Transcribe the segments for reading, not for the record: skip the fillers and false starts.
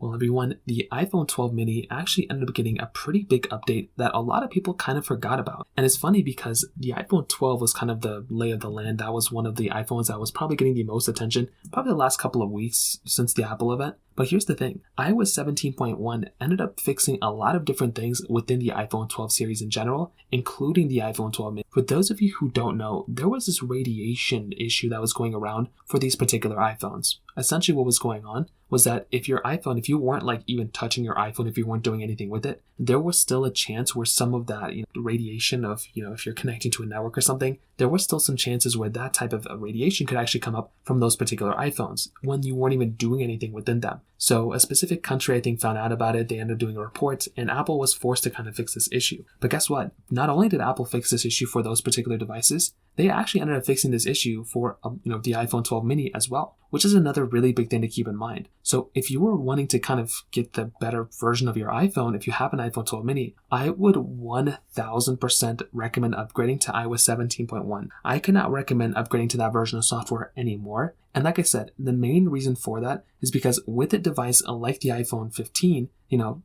Well, everyone, the iPhone 12 mini actually ended up getting a pretty big update that a lot of people kind of forgot about. And it's funny because the iPhone 12 was kind of the lay of the land. That was one of the iPhones that was probably getting the most attention, probably the last couple of weeks since the Apple event. But here's the thing, iOS 17.1 ended up fixing a lot of different things within the iPhone 12 series in general, including the iPhone 12 mini. For those of you who don't know, there was this radiation issue that was going around for these particular iPhones. Essentially what was going on was that if your iPhone, if you weren't like even touching your iPhone, if you weren't doing anything with it, there was still a chance where some of that radiation of, if you're connecting to a network or something, there were still some chances where that type of radiation could actually come up from those particular iPhones when you weren't even doing anything within them. So a specific country, I think, found out about it. They ended up doing a report and Apple was forced to kind of fix this issue. But guess what? Not only did Apple fix this issue for those particular devices, they actually ended up fixing this issue for the iPhone 12 mini as well, which is another really big thing to keep in mind. So if you were wanting to kind of get the better version of your iPhone, if you have an iPhone 12 mini, I would 1000% recommend upgrading to iOS 17.1. I cannot recommend upgrading to that version of software anymore. And like I said, the main reason for that is because with a device like the iPhone 15,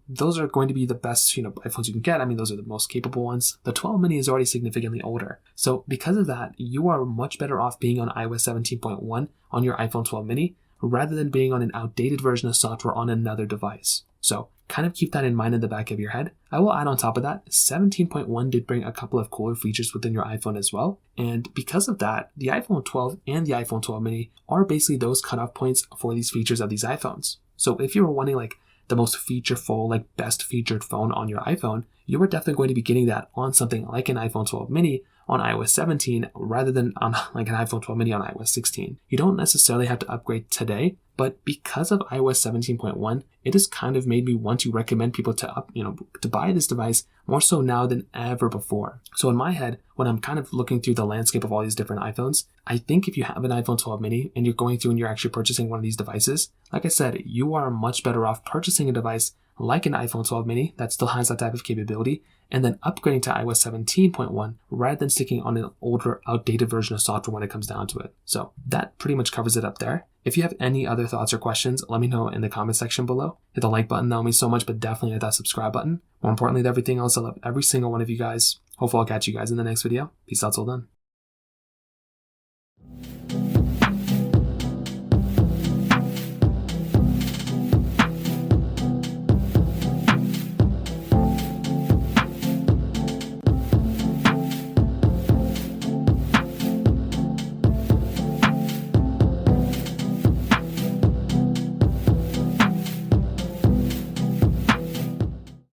those are going to be the best, iPhones you can get. I mean, those are the most capable ones. The 12 mini is already significantly older. So because of that, you are much better off being on iOS 17.1 on your iPhone 12 mini rather than being on an outdated version of software on another device. So kind of keep that in mind in the back of your head. I will add on top of that, 17.1 did bring a couple of cooler features within your iPhone as well. And because of that, the iPhone 12 and the iPhone 12 mini are basically those cutoff points for these features of these iPhones. So if you were wanting like the most featureful, best featured phone on your iPhone, you are definitely going to be getting that on something like an iPhone 12 mini on iOS 17 rather than on like an iPhone 12 mini on iOS 16. You don't necessarily have to upgrade today, but because of iOS 17.1, it has kind of made me want to recommend people to buy this device more so now than ever before. So in my head, when I'm kind of looking through the landscape of all these different iPhones, I think if you have an iPhone 12 mini and you're going through and you're actually purchasing one of these devices, like I said, you are much better off purchasing a device like an iPhone 12 mini that still has that type of capability and then upgrading to iOS 17.1 rather than sticking on an older, outdated version of software when it comes down to it. So that pretty much covers it up there. If you have any other thoughts or questions, let me know in the comment section below. Hit the like button, that would mean so much, but definitely hit that subscribe button. More importantly than everything else, I love every single one of you guys. Hopefully I'll catch you guys in the next video. Peace out till then.